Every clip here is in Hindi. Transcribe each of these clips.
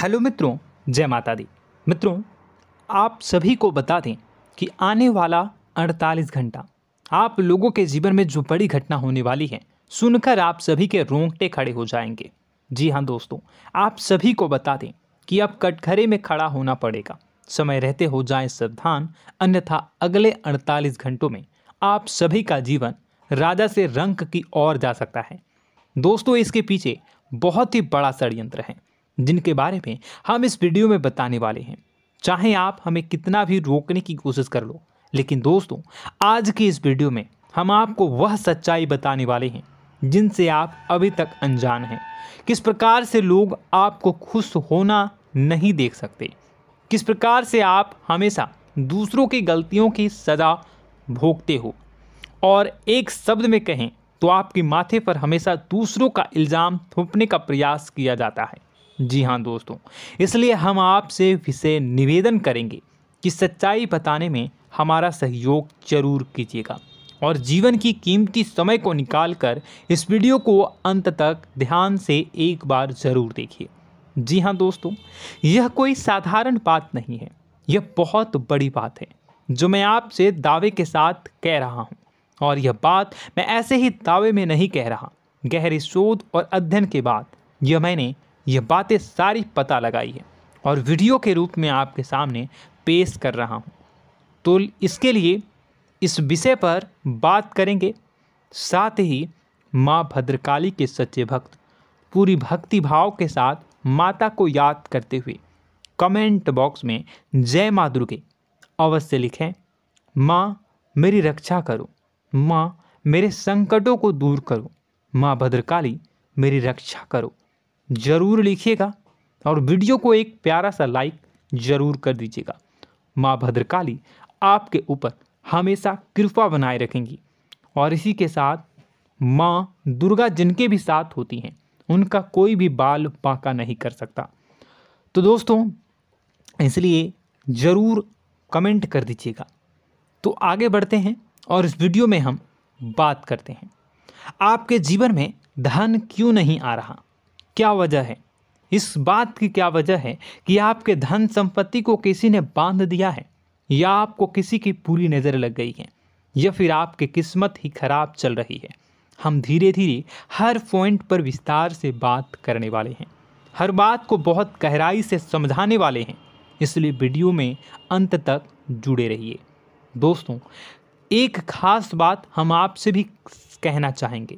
हेलो मित्रों, जय माता दी। मित्रों, आप सभी को बता दें कि आने वाला 48 घंटा आप लोगों के जीवन में जो बड़ी घटना होने वाली है, सुनकर आप सभी के रोंगटे खड़े हो जाएंगे। जी हाँ दोस्तों, आप सभी को बता दें कि अब कटघरे में खड़ा होना पड़ेगा। समय रहते हो जाएं सावधान, अन्यथा अगले 48 घंटों में आप सभी का जीवन राजा से रंक की ओर जा सकता है। दोस्तों, इसके पीछे बहुत ही बड़ा षड्यंत्र है जिनके बारे में हम इस वीडियो में बताने वाले हैं। चाहे आप हमें कितना भी रोकने की कोशिश कर लो, लेकिन दोस्तों आज की इस वीडियो में हम आपको वह सच्चाई बताने वाले हैं जिनसे आप अभी तक अनजान हैं। किस प्रकार से लोग आपको खुश होना नहीं देख सकते, किस प्रकार से आप हमेशा दूसरों की गलतियों की सज़ा भोगते हो, और एक शब्द में कहें तो आपके माथे पर हमेशा दूसरों का इल्ज़ाम थोपने का प्रयास किया जाता है। जी हाँ दोस्तों, इसलिए हम आपसे विशेष निवेदन करेंगे कि सच्चाई बताने में हमारा सहयोग जरूर कीजिएगा और जीवन की कीमती समय को निकालकर इस वीडियो को अंत तक ध्यान से एक बार ज़रूर देखिए। जी हाँ दोस्तों, यह कोई साधारण बात नहीं है, यह बहुत बड़ी बात है जो मैं आपसे दावे के साथ कह रहा हूँ। और यह बात मैं ऐसे ही दावे में नहीं कह रहा, गहरे शोध और अध्ययन के बाद मैंने यह बातें सारी पता लगाई है और वीडियो के रूप में आपके सामने पेश कर रहा हूँ। तो इसके लिए इस विषय पर बात करेंगे। साथ ही माँ भद्रकाली के सच्चे भक्त पूरी भक्ति भाव के साथ माता को याद करते हुए कमेंट बॉक्स में जय माँ दुर्गे अवश्य लिखें। माँ मेरी रक्षा करो, माँ मेरे संकटों को दूर करो, माँ भद्रकाली मेरी रक्षा करो, ज़रूर लिखिएगा और वीडियो को एक प्यारा सा लाइक ज़रूर कर दीजिएगा। माँ भद्रकाली आपके ऊपर हमेशा कृपा बनाए रखेंगी और इसी के साथ माँ दुर्गा जिनके भी साथ होती हैं उनका कोई भी बाल बांका नहीं कर सकता। तो दोस्तों, इसलिए ज़रूर कमेंट कर दीजिएगा। तो आगे बढ़ते हैं और इस वीडियो में हम बात करते हैं, आपके जीवन में धन क्यों नहीं आ रहा, क्या वजह है। इस बात की क्या वजह है कि आपके धन संपत्ति को किसी ने बांध दिया है, या आपको किसी की पूरी नज़र लग गई है, या फिर आपकी किस्मत ही खराब चल रही है। हम धीरे धीरे हर पॉइंट पर विस्तार से बात करने वाले हैं, हर बात को बहुत गहराई से समझाने वाले हैं, इसलिए वीडियो में अंत तक जुड़े रहिए। दोस्तों, एक खास बात हम आपसे भी कहना चाहेंगे।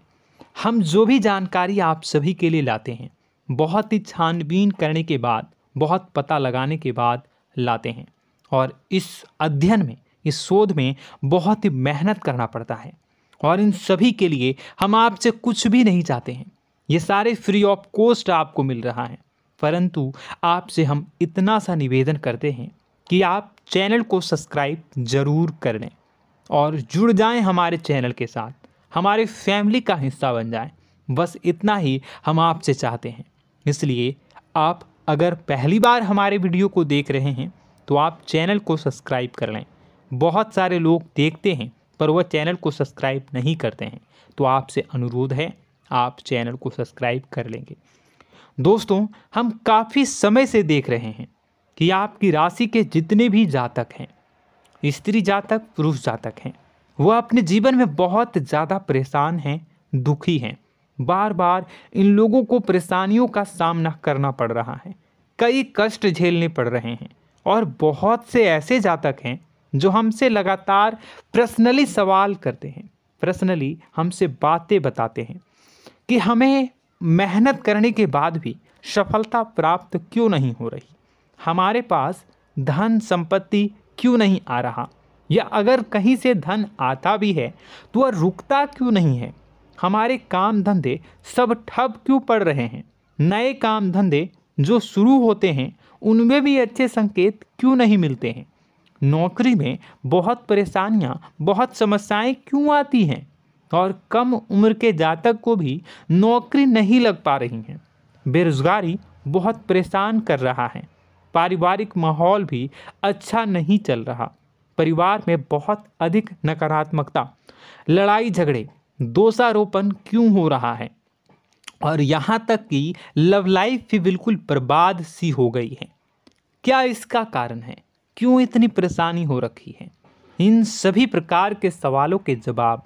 हम जो भी जानकारी आप सभी के लिए लाते हैं बहुत ही छानबीन करने के बाद, बहुत पता लगाने के बाद लाते हैं, और इस अध्ययन में, इस शोध में बहुत ही मेहनत करना पड़ता है। और इन सभी के लिए हम आपसे कुछ भी नहीं चाहते हैं, ये सारे फ्री ऑफ कॉस्ट आपको मिल रहा है। परंतु आपसे हम इतना सा निवेदन करते हैं कि आप चैनल को सब्सक्राइब ज़रूर कर लें और जुड़ जाएं हमारे चैनल के साथ, हमारे फैमिली का हिस्सा बन जाएं। बस इतना ही हम आपसे चाहते हैं। इसलिए आप अगर पहली बार हमारे वीडियो को देख रहे हैं तो आप चैनल को सब्सक्राइब कर लें। बहुत सारे लोग देखते हैं पर वह चैनल को सब्सक्राइब नहीं करते हैं, तो आपसे अनुरोध है आप चैनल को सब्सक्राइब कर लेंगे। दोस्तों, हम काफ़ी समय से देख रहे हैं कि आपकी राशि के जितने भी जातक हैं, स्त्री जातक, पुरुष जातक हैं, वह अपने जीवन में बहुत ज़्यादा परेशान हैं, दुखी हैं। बार बार इन लोगों को परेशानियों का सामना करना पड़ रहा है, कई कष्ट झेलने पड़ रहे हैं। और बहुत से ऐसे जातक हैं जो हमसे लगातार पर्सनली सवाल करते हैं, पर्सनली हमसे बातें बताते हैं कि हमें मेहनत करने के बाद भी सफलता प्राप्त क्यों नहीं हो रही, हमारे पास धन संपत्ति क्यों नहीं आ रहा, या अगर कहीं से धन आता भी है तो वह रुकता क्यों नहीं है, हमारे काम धंधे सब ठप क्यों पड़ रहे हैं, नए काम धंधे जो शुरू होते हैं उनमें भी अच्छे संकेत क्यों नहीं मिलते हैं, नौकरी में बहुत परेशानियां, बहुत समस्याएं क्यों आती हैं, और कम उम्र के जातक को भी नौकरी नहीं लग पा रही हैं, बेरोजगारी बहुत परेशान कर रहा है, पारिवारिक माहौल भी अच्छा नहीं चल रहा, परिवार में बहुत अधिक नकारात्मकता, लड़ाई झगड़े, दोषारोपण क्यों हो रहा है, और यहाँ तक कि लव लाइफ भी बिल्कुल बर्बाद सी हो गई है। क्या इसका कारण है? क्यों इतनी परेशानी हो रखी है? इन सभी प्रकार के सवालों के जवाब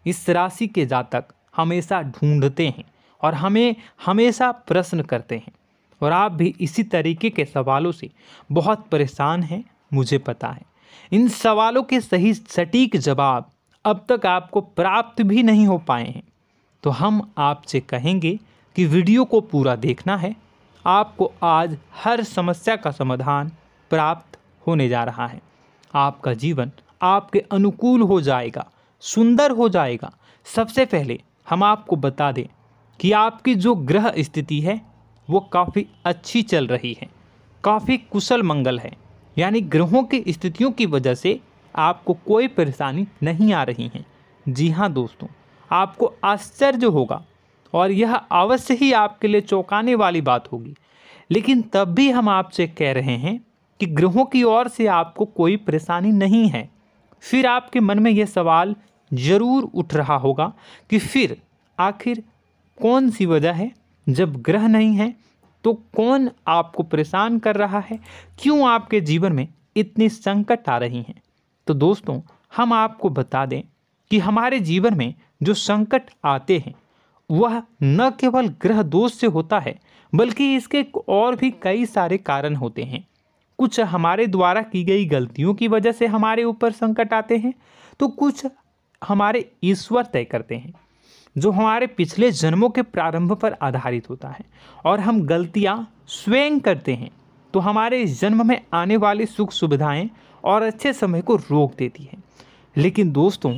इस राशि के जातक हमेशा ढूंढते हैं और हमें हमेशा प्रश्न करते हैं। और आप भी इसी तरीके के सवालों से बहुत परेशान हैं, मुझे पता है। इन सवालों के सही सटीक जवाब अब तक आपको प्राप्त भी नहीं हो पाए हैं। तो हम आपसे कहेंगे कि वीडियो को पूरा देखना है। आपको आज हर समस्या का समाधान प्राप्त होने जा रहा है। आपका जीवन आपके अनुकूल हो जाएगा, सुंदर हो जाएगा। सबसे पहले हम आपको बता दें कि आपकी जो ग्रह स्थिति है वो काफ़ी अच्छी चल रही है, काफ़ी कुशल मंगल है। यानी ग्रहों की स्थितियों की वजह से आपको कोई परेशानी नहीं आ रही है। जी हाँ दोस्तों, आपको आश्चर्य होगा और यह अवश्य ही आपके लिए चौंकाने वाली बात होगी। लेकिन तब भी हम आपसे कह रहे हैं कि ग्रहों की ओर से आपको कोई परेशानी नहीं है। फिर आपके मन में यह सवाल ज़रूर उठ रहा होगा कि फिर आखिर कौन सी वजह है? जब ग्रह नहीं है तो कौन आपको परेशान कर रहा है? क्यों आपके जीवन में इतनी संकट आ रही हैं? तो दोस्तों, हम आपको बता दें कि हमारे जीवन में जो संकट आते हैं वह न केवल ग्रह दोष से होता है, बल्कि इसके और भी कई सारे कारण होते हैं। कुछ हमारे द्वारा की गई गलतियों की वजह से हमारे ऊपर संकट आते हैं, तो कुछ हमारे ईश्वर तय करते हैं, जो हमारे पिछले जन्मों के प्रारंभ पर आधारित होता है। और हम गलतियां स्वयं करते हैं तो हमारे इस जन्म में आने वाली सुख सुविधाएं और अच्छे समय को रोक देती है। लेकिन दोस्तों,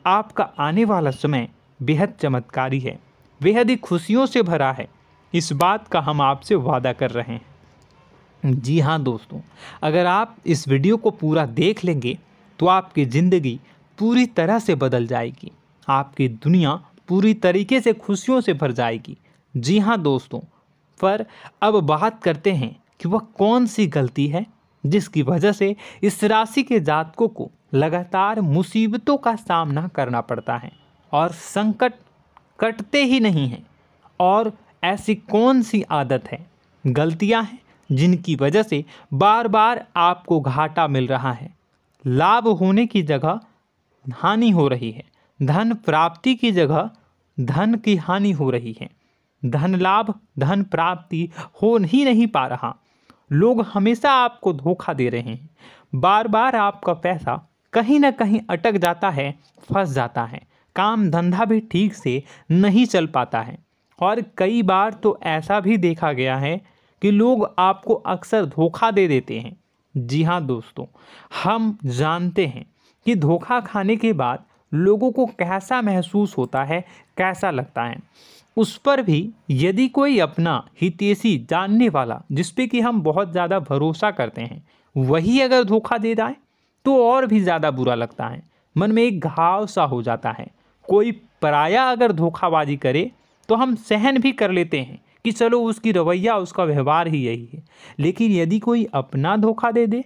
आपका आने वाला समय बेहद चमत्कारी है, बेहद ही खुशियों से भरा है। इस बात का हम आपसे वादा कर रहे हैं। जी हाँ दोस्तों, अगर आप इस वीडियो को पूरा देख लेंगे तो आपकी ज़िंदगी पूरी तरह से बदल जाएगी, आपकी दुनिया पूरी तरीके से खुशियों से भर जाएगी। जी हाँ दोस्तों, पर अब बात करते हैं कि वह कौन सी गलती है जिसकी वजह से इस राशि के जातकों को लगातार मुसीबतों का सामना करना पड़ता है और संकट कटते ही नहीं हैं। और ऐसी कौन सी आदत है, गलतियां हैं जिनकी वजह से बार बार आपको घाटा मिल रहा है, लाभ होने की जगह हानि हो रही है, धन प्राप्ति की जगह धन की हानि हो रही है, धन लाभ धन प्राप्ति हो ही नहीं पा रहा, लोग हमेशा आपको धोखा दे रहे हैं, बार बार आपका पैसा कहीं ना कहीं अटक जाता है, फंस जाता है, काम धंधा भी ठीक से नहीं चल पाता है। और कई बार तो ऐसा भी देखा गया है कि लोग आपको अक्सर धोखा दे देते हैं। जी हाँ दोस्तों, हम जानते हैं कि धोखा खाने के बाद लोगों को कैसा महसूस होता है, कैसा लगता है। उस पर भी यदि कोई अपना हितैषी जानने वाला, जिस पे कि हम बहुत ज़्यादा भरोसा करते हैं, वही अगर धोखा दे जाए तो और भी ज़्यादा बुरा लगता है, मन में एक घाव सा हो जाता है। कोई पराया अगर धोखाबाजी करे तो हम सहन भी कर लेते हैं कि चलो उसकी रवैया, उसका व्यवहार ही यही है। लेकिन यदि कोई अपना धोखा दे दे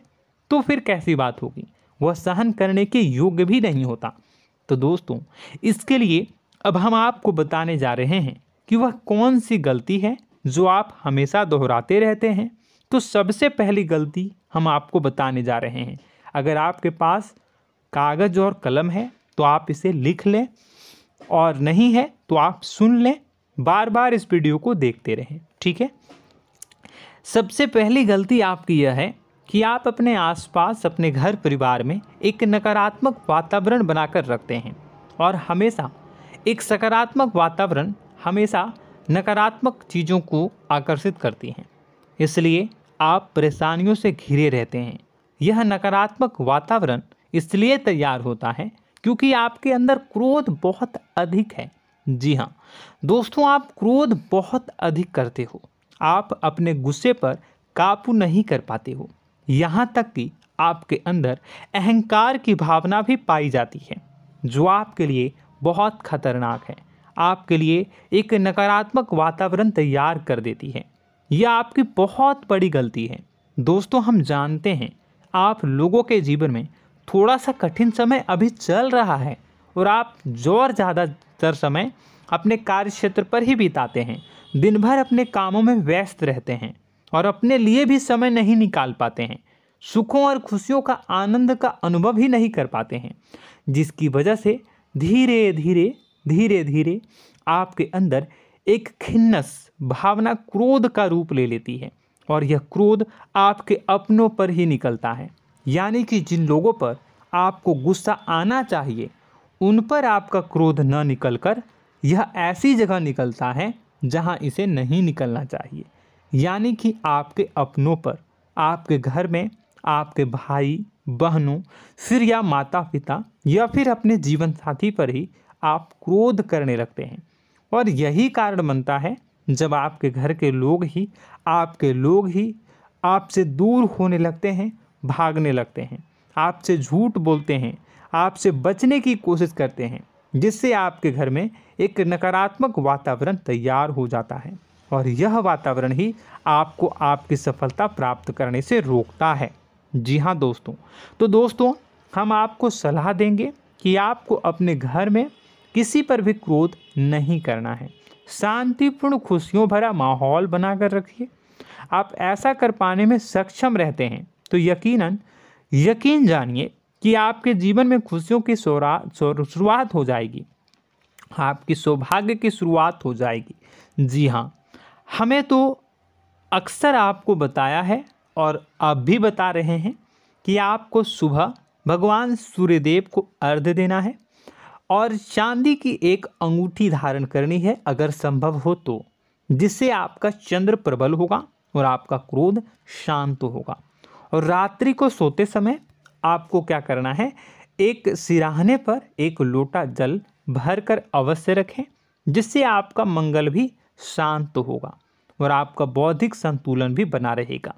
तो फिर कैसी बात होगी, वह सहन करने के योग्य भी नहीं होता। तो दोस्तों, इसके लिए अब हम आपको बताने जा रहे हैं कि वह कौन सी गलती है जो आप हमेशा दोहराते रहते हैं। तो सबसे पहली गलती हम आपको बताने जा रहे हैं। अगर आपके पास कागज़ और कलम है तो आप इसे लिख लें, और नहीं है तो आप सुन लें, बार बार इस वीडियो को देखते रहें, ठीक है। सबसे पहली गलती आपकी यह है कि आप अपने आसपास, अपने घर परिवार में एक नकारात्मक वातावरण बनाकर रखते हैं। और हमेशा एक सकारात्मक वातावरण हमेशा नकारात्मक चीज़ों को आकर्षित करती हैं, इसलिए आप परेशानियों से घिरे रहते हैं। यह नकारात्मक वातावरण इसलिए तैयार होता है क्योंकि आपके अंदर क्रोध बहुत अधिक है। जी हाँ दोस्तों, आप क्रोध बहुत अधिक करते हो, आप अपने गुस्से पर काबू नहीं कर पाते हो, यहाँ तक कि आपके अंदर अहंकार की भावना भी पाई जाती है, जो आपके लिए बहुत खतरनाक है, आपके लिए एक नकारात्मक वातावरण तैयार कर देती है। यह आपकी बहुत बड़ी गलती है। दोस्तों, हम जानते हैं आप लोगों के जीवन में थोड़ा सा कठिन समय अभी चल रहा है और आप और ज़्यादातर समय अपने कार्य क्षेत्र पर ही बिताते हैं, दिन भर अपने कामों में व्यस्त रहते हैं और अपने लिए भी समय नहीं निकाल पाते हैं, सुखों और खुशियों का आनंद का अनुभव ही नहीं कर पाते हैं, जिसकी वजह से धीरे धीरे आपके अंदर एक खिन्नस भावना क्रोध का रूप ले लेती है और यह क्रोध आपके अपनों पर ही निकलता है। यानी कि जिन लोगों पर आपको गुस्सा आना चाहिए उन पर आपका क्रोध न निकलकर यह ऐसी जगह निकलता है जहां इसे नहीं निकलना चाहिए। यानी कि आपके अपनों पर, आपके घर में आपके भाई बहनों, फिर या माता पिता या फिर अपने जीवन साथी पर ही आप क्रोध करने लगते हैं। और यही कारण बनता है जब आपके घर के लोग ही आपसे दूर होने लगते हैं, भागने लगते हैं, आपसे झूठ बोलते हैं, आपसे बचने की कोशिश करते हैं, जिससे आपके घर में एक नकारात्मक वातावरण तैयार हो जाता है और यह वातावरण ही आपको आपकी सफलता प्राप्त करने से रोकता है। जी हाँ दोस्तों, तो दोस्तों हम आपको सलाह देंगे कि आपको अपने घर में किसी पर भी क्रोध नहीं करना है। शांतिपूर्ण खुशियों भरा माहौल बनाकर रखिए। आप ऐसा कर पाने में सक्षम रहते हैं तो यकीन जानिए कि आपके जीवन में खुशियों की शुरुआत हो जाएगी, आपकी सौभाग्य की शुरुआत हो जाएगी। जी हाँ, हमें तो अक्सर आपको बताया है और आप भी बता रहे हैं कि आपको सुबह भगवान सूर्यदेव को अर्घ्य देना है और चांदी की एक अंगूठी धारण करनी है अगर संभव हो तो, जिससे आपका चंद्र प्रबल होगा और आपका क्रोध शांत होगा। और रात्रि को सोते समय आपको क्या करना है, एक सिराहने पर एक लोटा जल भरकर अवश्य रखें, जिससे आपका मंगल भी शांत होगा और आपका बौद्धिक संतुलन भी बना रहेगा।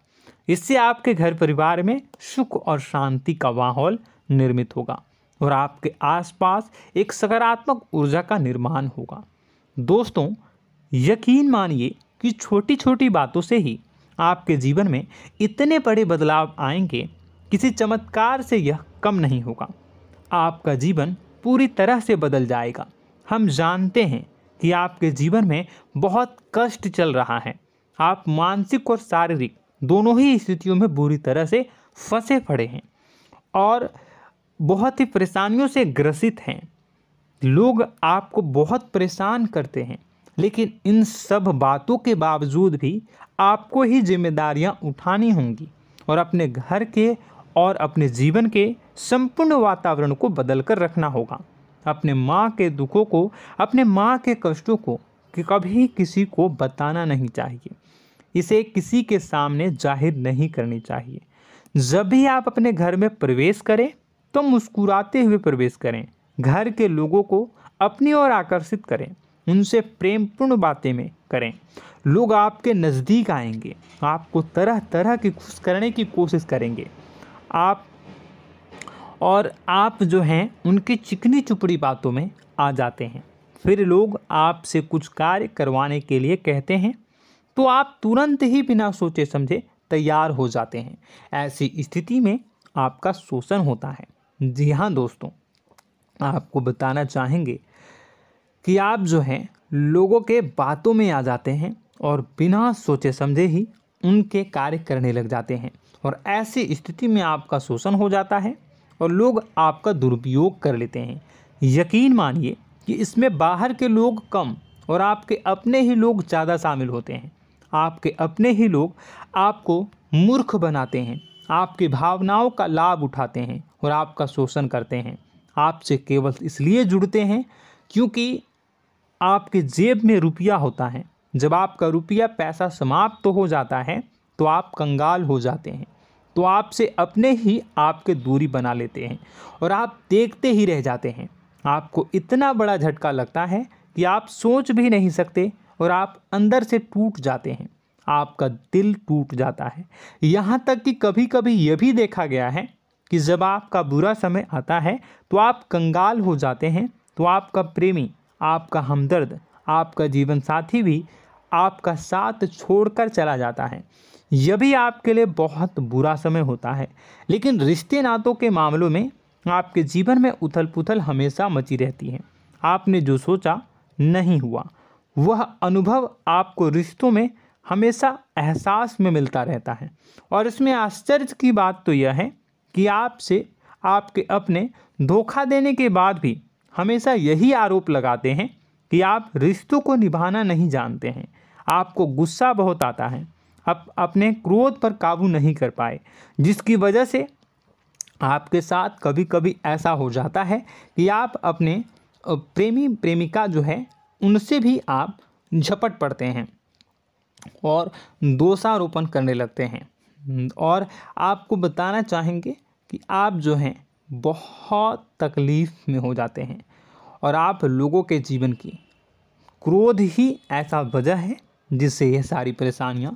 इससे आपके घर परिवार में सुख और शांति का माहौल निर्मित होगा और आपके आसपास एक सकारात्मक ऊर्जा का निर्माण होगा। दोस्तों यकीन मानिए कि छोटी छोटी बातों से ही आपके जीवन में इतने बड़े बदलाव आएंगे, किसी चमत्कार से यह कम नहीं होगा। आपका जीवन पूरी तरह से बदल जाएगा। हम जानते हैं कि आपके जीवन में बहुत कष्ट चल रहा है, आप मानसिक और शारीरिक दोनों ही स्थितियों में बुरी तरह से फंसे पड़े हैं और बहुत ही परेशानियों से ग्रसित हैं। लोग आपको बहुत परेशान करते हैं, लेकिन इन सब बातों के बावजूद भी आपको ही जिम्मेदारियां उठानी होंगी और अपने घर के और अपने जीवन के संपूर्ण वातावरण को बदलकर रखना होगा। अपने माँ के दुखों को, अपने माँ के कष्टों को कभी किसी को बताना नहीं चाहिए, इसे किसी के सामने जाहिर नहीं करनी चाहिए। जब भी आप अपने घर में प्रवेश करें तो मुस्कुराते हुए प्रवेश करें, घर के लोगों को अपनी ओर आकर्षित करें, उनसे प्रेमपूर्ण बातें में करें। लोग आपके नज़दीक आएंगे, आपको तरह तरह की खुश करने की कोशिश करेंगे। आप जो हैं उनकी चिकनी चुपड़ी बातों में आ जाते हैं। फिर लोग आपसे कुछ कार्य करवाने के लिए कहते हैं तो आप तुरंत ही बिना सोचे समझे तैयार हो जाते हैं। ऐसी स्थिति में आपका शोषण होता है। जी हाँ दोस्तों, आपको बताना चाहेंगे कि आप जो हैं लोगों के बातों में आ जाते हैं और बिना सोचे समझे ही उनके कार्य करने लग जाते हैं और ऐसी स्थिति में आपका शोषण हो जाता है और लोग आपका दुरुपयोग कर लेते हैं। यकीन मानिए कि इसमें बाहर के लोग कम और आपके अपने ही लोग ज़्यादा शामिल होते हैं। आपके अपने ही लोग आपको मूर्ख बनाते हैं, आपकी भावनाओं का लाभ उठाते हैं और आपका शोषण करते हैं। आपसे केवल इसलिए जुड़ते हैं क्योंकि आपके जेब में रुपया होता है। जब आपका रुपया पैसा समाप्त हो जाता है तो आप कंगाल हो जाते हैं, तो आपसे अपने ही आपके दूरी बना लेते हैं और आप देखते ही रह जाते हैं। आपको इतना बड़ा झटका लगता है कि आप सोच भी नहीं सकते और आप अंदर से टूट जाते हैं, आपका दिल टूट जाता है। यहाँ तक कि कभी कभी यह भी देखा गया है कि जब आपका बुरा समय आता है तो आप कंगाल हो जाते हैं, तो आपका प्रेमी, आपका हमदर्द, आपका जीवन साथी भी आपका साथ छोड़कर चला जाता है। यह भी आपके लिए बहुत बुरा समय होता है। लेकिन रिश्ते नातों के मामलों में आपके जीवन में उथल पुथल हमेशा मची रहती है। आपने जो सोचा नहीं हुआ। वह अनुभव आपको रिश्तों में हमेशा एहसास में मिलता रहता है। और इसमें आश्चर्य की बात तो यह है कि आपसे आपके अपने धोखा देने के बाद भी हमेशा यही आरोप लगाते हैं कि आप रिश्तों को निभाना नहीं जानते हैं। आपको गुस्सा बहुत आता है, आप अपने क्रोध पर काबू नहीं कर पाए, जिसकी वजह से आपके साथ कभी कभी ऐसा हो जाता है कि आप अपने प्रेमी प्रेमिका जो है उनसे भी आप झपट पड़ते हैं और दोषारोपण करने लगते हैं। और आपको बताना चाहेंगे कि आप जो हैं बहुत तकलीफ़ में हो जाते हैं और आप लोगों के जीवन की क्रोध ही ऐसा वजह है जिससे यह सारी परेशानियां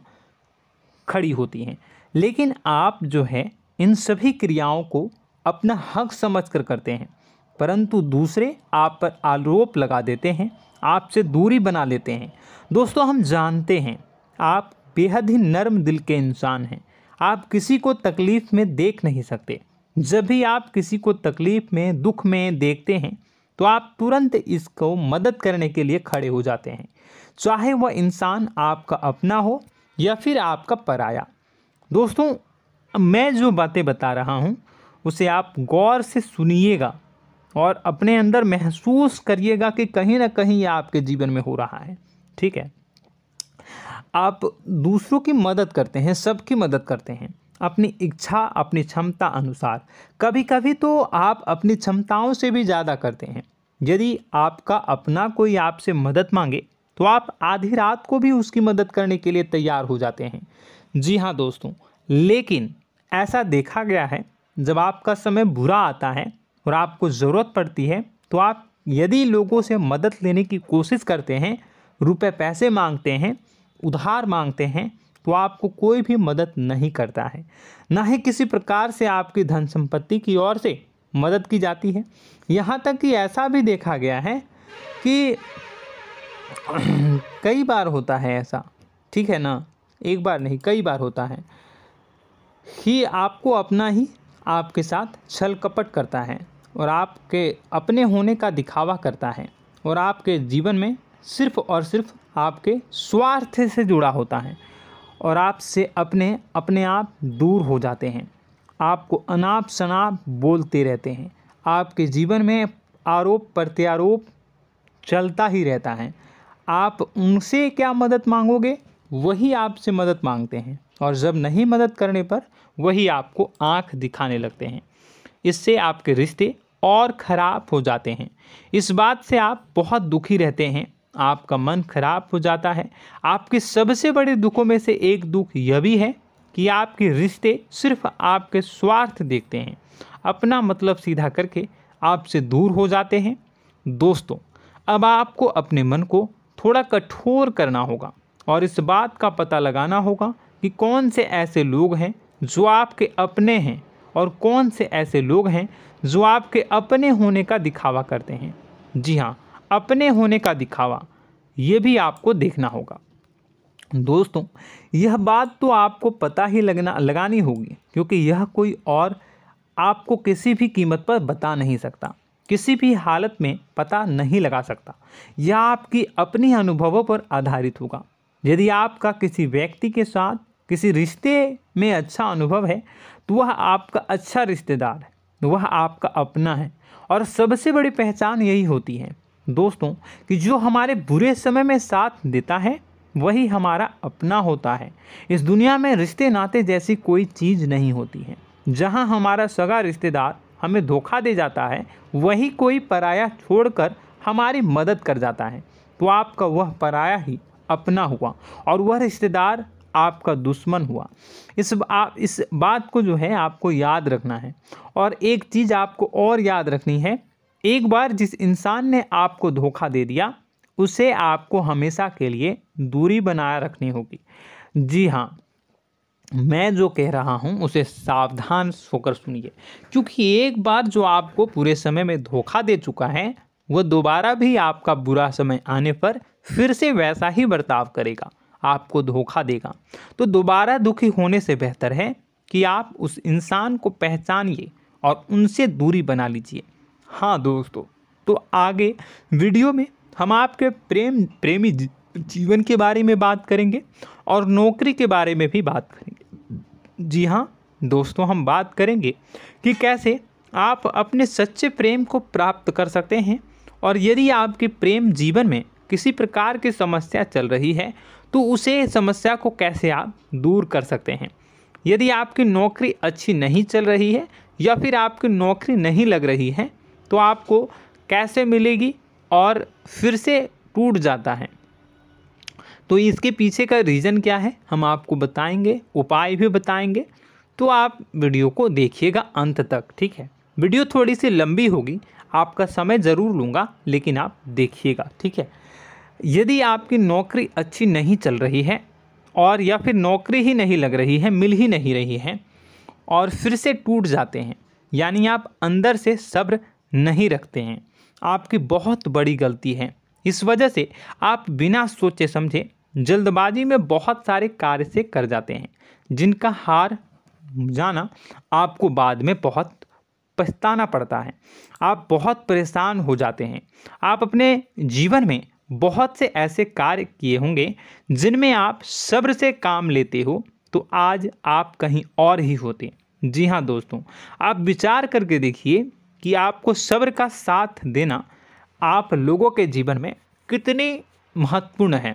खड़ी होती हैं। लेकिन आप जो है इन सभी क्रियाओं को अपना हक समझकर करते हैं, परंतु दूसरे आप पर आरोप लगा देते हैं, आपसे दूरी बना लेते हैं। दोस्तों, हम जानते हैं आप बेहद ही नर्म दिल के इंसान हैं। आप किसी को तकलीफ़ में देख नहीं सकते। जब भी आप किसी को तकलीफ़ में, दुख में देखते हैं तो आप तुरंत इसको मदद करने के लिए खड़े हो जाते हैं, चाहे वह इंसान आपका अपना हो या फिर आपका पराया। दोस्तों, मैं जो बातें बता रहा हूँ उसे आप गौर से सुनिएगा और अपने अंदर महसूस करिएगा कि कहीं ना कहीं ये आपके जीवन में हो रहा है। ठीक है, आप दूसरों की मदद करते हैं, सबकी मदद करते हैं अपनी इच्छा, अपनी क्षमता अनुसार। कभी कभी तो आप अपनी क्षमताओं से भी ज़्यादा करते हैं। यदि आपका अपना कोई आपसे मदद मांगे तो आप आधी रात को भी उसकी मदद करने के लिए तैयार हो जाते हैं। जी हाँ दोस्तों, लेकिन ऐसा देखा गया है जब आपका समय बुरा आता है और आपको ज़रूरत पड़ती है तो आप यदि लोगों से मदद लेने की कोशिश करते हैं, रुपए पैसे मांगते हैं, उधार मांगते हैं, तो आपको कोई भी मदद नहीं करता है। ना ही किसी प्रकार से आपकी धन संपत्ति की ओर से मदद की जाती है। यहाँ तक कि ऐसा भी देखा गया है कि कई बार होता है ऐसा, ठीक है ना, एक बार नहीं कई बार होता है कि आपको अपना ही आपके साथ छल कपट करता है और आपके अपने होने का दिखावा करता है और आपके जीवन में सिर्फ और सिर्फ आपके स्वार्थ से जुड़ा होता है और आपसे अपने आप दूर हो जाते हैं। आपको अनाप शनाप बोलते रहते हैं। आपके जीवन में आरोप प्रत्यारोप चलता ही रहता है। आप उनसे क्या मदद मांगोगे, वही आपसे मदद मांगते हैं और जब नहीं मदद करने पर वही आपको आंख दिखाने लगते हैं। इससे आपके रिश्ते और ख़राब हो जाते हैं। इस बात से आप बहुत दुखी रहते हैं, आपका मन खराब हो जाता है। आपके सबसे बड़े दुखों में से एक दुख यह भी है कि आपके रिश्ते सिर्फ आपके स्वार्थ देखते हैं, अपना मतलब सीधा करके आपसे दूर हो जाते हैं। दोस्तों, अब आपको अपने मन को थोड़ा कठोर करना होगा और इस बात का पता लगाना होगा कि कौन से ऐसे लोग हैं जो आपके अपने हैं और कौन से ऐसे लोग हैं जो आपके अपने होने का दिखावा करते हैं। जी हाँ, अपने होने का दिखावा, ये भी आपको देखना होगा। दोस्तों, यह बात तो आपको पता ही लगानी होगी, क्योंकि यह कोई और आपको किसी भी कीमत पर बता नहीं सकता, किसी भी हालत में पता नहीं लगा सकता। यह आपकी अपनी अनुभवों पर आधारित होगा। यदि आपका किसी व्यक्ति के साथ किसी रिश्ते में अच्छा अनुभव है तो वह आपका अच्छा रिश्तेदार है, वह आपका अपना है। और सबसे बड़ी पहचान यही होती है दोस्तों कि जो हमारे बुरे समय में साथ देता है वही हमारा अपना होता है। इस दुनिया में रिश्ते नाते जैसी कोई चीज़ नहीं होती है। जहां हमारा सगा रिश्तेदार हमें धोखा दे जाता है, वही कोई पराया छोड़कर हमारी मदद कर जाता है, तो आपका वह पराया ही अपना हुआ और वह रिश्तेदार आपका दुश्मन हुआ। इस बात को जो है आपको याद रखना है। और एक चीज़ आपको और याद रखनी है, एक बार जिस इंसान ने आपको धोखा दे दिया उसे आपको हमेशा के लिए दूरी बनाए रखनी होगी। जी हाँ, मैं जो कह रहा हूँ उसे सावधान होकर सुनिए, क्योंकि एक बार जो आपको पूरे समय में धोखा दे चुका है वह दोबारा भी आपका बुरा समय आने पर फिर से वैसा ही बर्ताव करेगा, आपको धोखा देगा। तो दोबारा दुखी होने से बेहतर है कि आप उस इंसान को पहचानिए और उनसे दूरी बना लीजिए। हाँ दोस्तों, तो आगे वीडियो में हम आपके प्रेमी जीवन के बारे में बात करेंगे और नौकरी के बारे में भी बात करेंगे। जी हाँ दोस्तों, हम बात करेंगे कि कैसे आप अपने सच्चे प्रेम को प्राप्त कर सकते हैं, और यदि आपके प्रेम जीवन में किसी प्रकार की समस्या चल रही है तो उसे समस्या को कैसे आप दूर कर सकते हैं। यदि आपकी नौकरी अच्छी नहीं चल रही है या फिर आपकी नौकरी नहीं लग रही है तो आपको कैसे मिलेगी और फिर से टूट जाता है, तो इसके पीछे का रीज़न क्या है हम आपको बताएंगे, उपाय भी बताएंगे। तो आप वीडियो को देखिएगा अंत तक, ठीक है। वीडियो थोड़ी सी लंबी होगी, आपका समय ज़रूर लूँगा, लेकिन आप देखिएगा, ठीक है। यदि आपकी नौकरी अच्छी नहीं चल रही है और या फिर नौकरी ही नहीं लग रही है, मिल ही नहीं रही है और फिर से टूट जाते हैं, यानी आप अंदर से सब्र नहीं रखते हैं, आपकी बहुत बड़ी गलती है। इस वजह से आप बिना सोचे समझे जल्दबाजी में बहुत सारे कार्य से कर जाते हैं, जिनका हार जाना आपको बाद में बहुत पछताना पड़ता है। आप बहुत परेशान हो जाते हैं। आप अपने जीवन में बहुत से ऐसे कार्य किए होंगे जिनमें आप सब्र से काम लेते हो, तो आज आप कहीं और ही होते। जी हाँ दोस्तों, आप विचार करके देखिए कि आपको सब्र का साथ देना आप लोगों के जीवन में कितनी महत्वपूर्ण है।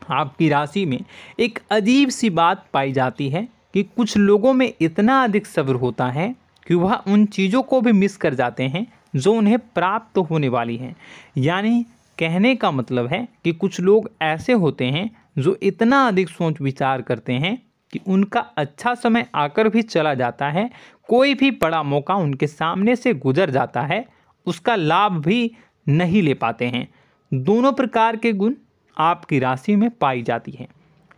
आपकी राशि में एक अजीब सी बात पाई जाती है कि कुछ लोगों में इतना अधिक सब्र होता है कि वह उन चीज़ों को भी मिस कर जाते हैं जो उन्हें प्राप्त होने वाली हैं। यानी कहने का मतलब है कि कुछ लोग ऐसे होते हैं जो इतना अधिक सोच विचार करते हैं कि उनका अच्छा समय आकर भी चला जाता है, कोई भी बड़ा मौका उनके सामने से गुजर जाता है, उसका लाभ भी नहीं ले पाते हैं। दोनों प्रकार के गुण आपकी राशि में पाई जाती हैं।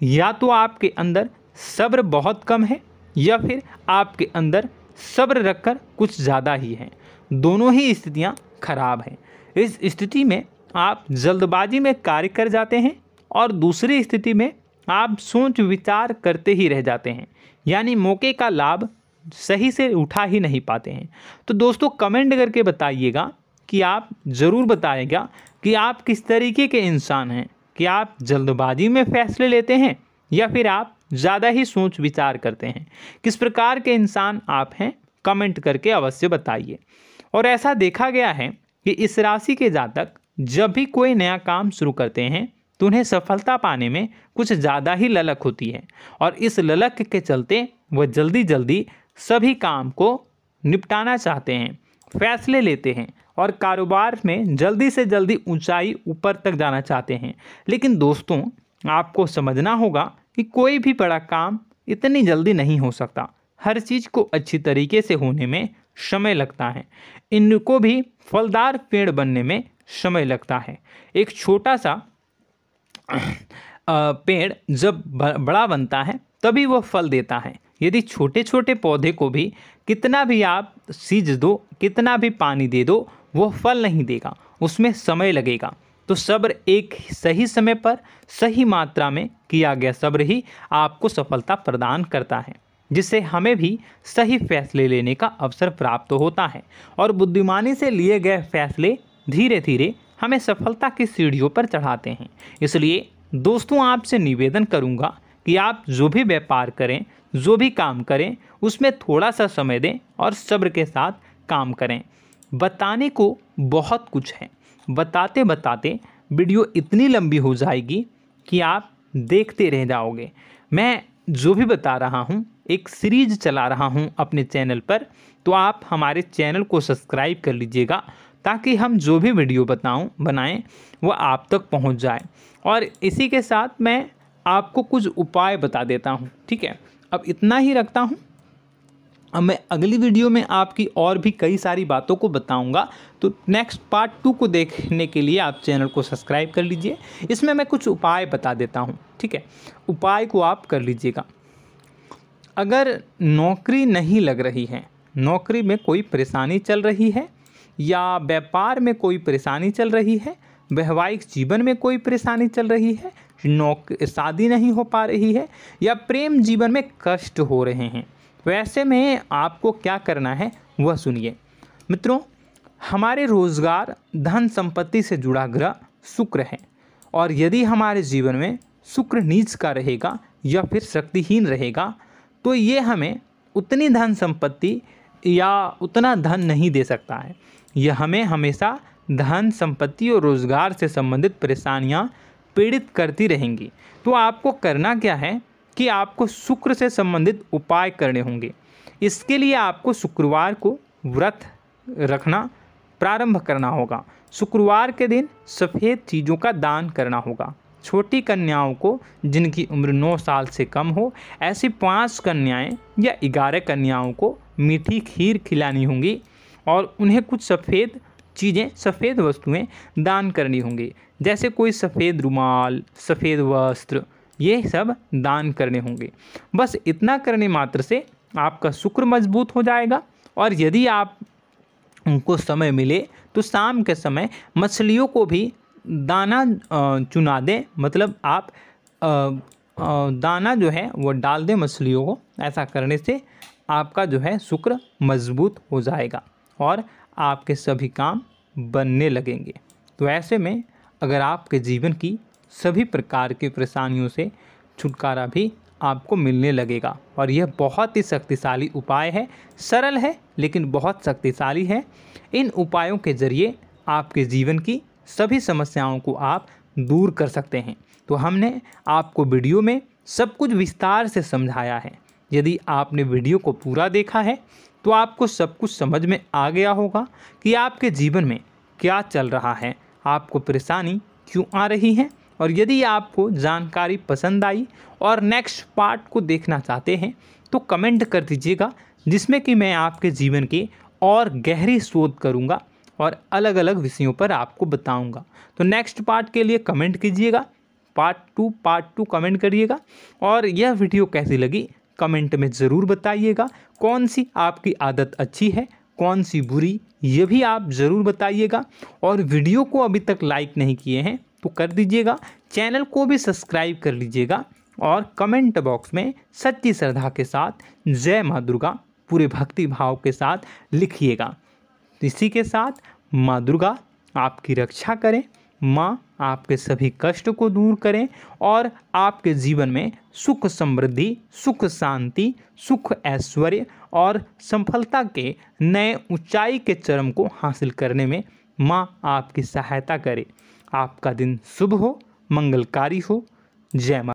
या तो आपके अंदर सब्र बहुत कम है या फिर आपके अंदर सब्र रखकर कुछ ज़्यादा ही है। दोनों ही स्थितियाँ खराब हैं। इस स्थिति में आप जल्दबाजी में कार्य कर जाते हैं और दूसरी स्थिति में आप सोच विचार करते ही रह जाते हैं, यानी मौके का लाभ सही से उठा ही नहीं पाते हैं। तो दोस्तों कमेंट करके बताइएगा कि आप ज़रूर बताइएगा कि आप किस तरीके के इंसान हैं, कि आप जल्दबाजी में फैसले लेते हैं या फिर आप ज़्यादा ही सोच विचार करते हैं। किस प्रकार के इंसान आप हैं, कमेंट करके अवश्य बताइए। और ऐसा देखा गया है कि इस राशि के जातक जब भी कोई नया काम शुरू करते हैं तो उन्हें सफलता पाने में कुछ ज़्यादा ही ललक होती है, और इस ललक के चलते वह जल्दी जल्दी सभी काम को निपटाना चाहते हैं, फैसले लेते हैं और कारोबार में जल्दी से जल्दी ऊंचाई ऊपर तक जाना चाहते हैं। लेकिन दोस्तों आपको समझना होगा कि कोई भी बड़ा काम इतनी जल्दी नहीं हो सकता। हर चीज़ को अच्छी तरीके से होने में समय लगता है। इनको भी फलदार पेड़ बनने में समय लगता है। एक छोटा सा पेड़ जब बड़ा बनता है तभी वह फल देता है। यदि छोटे छोटे पौधे को भी कितना भी आप सींच दो, कितना भी पानी दे दो, वो फल नहीं देगा, उसमें समय लगेगा। तो सब्र एक सही समय पर सही मात्रा में किया गया सब्र ही आपको सफलता प्रदान करता है, जिससे हमें भी सही फैसले लेने का अवसर प्राप्त होता है। और बुद्धिमानी से लिए गए फैसले धीरे धीरे हमें सफलता की सीढ़ियों पर चढ़ाते हैं। इसलिए दोस्तों आपसे निवेदन करूंगा कि आप जो भी व्यापार करें, जो भी काम करें, उसमें थोड़ा सा समय दें और सब्र के साथ काम करें। बताने को बहुत कुछ है, बताते बताते वीडियो इतनी लंबी हो जाएगी कि आप देखते रह जाओगे। मैं जो भी बता रहा हूँ एक सीरीज चला रहा हूँ अपने चैनल पर, तो आप हमारे चैनल को सब्सक्राइब कर लीजिएगा ताकि हम जो भी वीडियो बनाएं वो आप तक पहुंच जाए। और इसी के साथ मैं आपको कुछ उपाय बता देता हूं, ठीक है। अब इतना ही रखता हूं, अब मैं अगली वीडियो में आपकी और भी कई सारी बातों को बताऊंगा। तो नेक्स्ट पार्ट 2 को देखने के लिए आप चैनल को सब्सक्राइब कर लीजिए। इसमें मैं कुछ उपाय बता देता हूं, ठीक है। उपाय को आप कर लीजिएगा। अगर नौकरी नहीं लग रही है, नौकरी में कोई परेशानी चल रही है, या व्यापार में कोई परेशानी चल रही है, वैवाहिक जीवन में कोई परेशानी चल रही है, शादी नहीं हो पा रही है, या प्रेम जीवन में कष्ट हो रहे हैं, वैसे में आपको क्या करना है वह सुनिए। मित्रों, हमारे रोजगार, धन संपत्ति से जुड़ा ग्रह शुक्र है, और यदि हमारे जीवन में शुक्र नीच का रहेगा या फिर शक्तिहीन रहेगा तो ये हमें उतनी धन संपत्ति या उतना धन नहीं दे सकता है। यह हमें हमेशा धन संपत्ति और रोजगार से संबंधित परेशानियां पीड़ित करती रहेंगी। तो आपको करना क्या है कि आपको शुक्र से संबंधित उपाय करने होंगे। इसके लिए आपको शुक्रवार को व्रत रखना प्रारंभ करना होगा। शुक्रवार के दिन सफ़ेद चीज़ों का दान करना होगा। छोटी कन्याओं को जिनकी उम्र 9 साल से कम हो, ऐसी 5 कन्याएं या 11 कन्याओं को मीठी खीर खिलानी होंगी और उन्हें कुछ सफ़ेद चीज़ें, सफ़ेद वस्तुएं दान करनी होंगी, जैसे कोई सफ़ेद रुमाल, सफ़ेद वस्त्र, ये सब दान करने होंगे। बस इतना करने मात्र से आपका शुक्र मजबूत हो जाएगा। और यदि आप उनको समय मिले तो शाम के समय मछलियों को भी दाना चुना दें, मतलब आप दाना जो है वो डाल दें मछलियों को। ऐसा करने से आपका जो है शुक्र मजबूत हो जाएगा और आपके सभी काम बनने लगेंगे। तो ऐसे में अगर आपके जीवन की सभी प्रकार की परेशानियों से छुटकारा भी आपको मिलने लगेगा। और यह बहुत ही शक्तिशाली उपाय है, सरल है लेकिन बहुत शक्तिशाली है। इन उपायों के ज़रिए आपके जीवन की सभी समस्याओं को आप दूर कर सकते हैं। तो हमने आपको वीडियो में सब कुछ विस्तार से समझाया है। यदि आपने वीडियो को पूरा देखा है तो आपको सब कुछ समझ में आ गया होगा कि आपके जीवन में क्या चल रहा है, आपको परेशानी क्यों आ रही है। और यदि आपको जानकारी पसंद आई और नेक्स्ट पार्ट को देखना चाहते हैं तो कमेंट कर दीजिएगा, जिसमें कि मैं आपके जीवन की और गहरी शोध करूंगा और अलग अलग विषयों पर आपको बताऊंगा। तो नेक्स्ट पार्ट के लिए कमेंट कीजिएगा, पार्ट टू कमेंट करिएगा। और यह वीडियो कैसी लगी कमेंट में ज़रूर बताइएगा। कौन सी आपकी आदत अच्छी है, कौन सी बुरी, ये भी आप ज़रूर बताइएगा। और वीडियो को अभी तक लाइक नहीं किए हैं तो कर दीजिएगा, चैनल को भी सब्सक्राइब कर लीजिएगा और कमेंट बॉक्स में सच्ची श्रद्धा के साथ जय माँ दुर्गा पूरे भक्ति भाव के साथ लिखिएगा। इसी के साथ माँ दुर्गा आपकी रक्षा करें, माँ आपके सभी कष्ट को दूर करें और आपके जीवन में सुख समृद्धि, सुख शांति, सुख ऐश्वर्य और सफलता के नए ऊंचाई के चरम को हासिल करने में माँ आपकी सहायता करे। आपका दिन शुभ हो, मंगलकारी हो। जय माँ।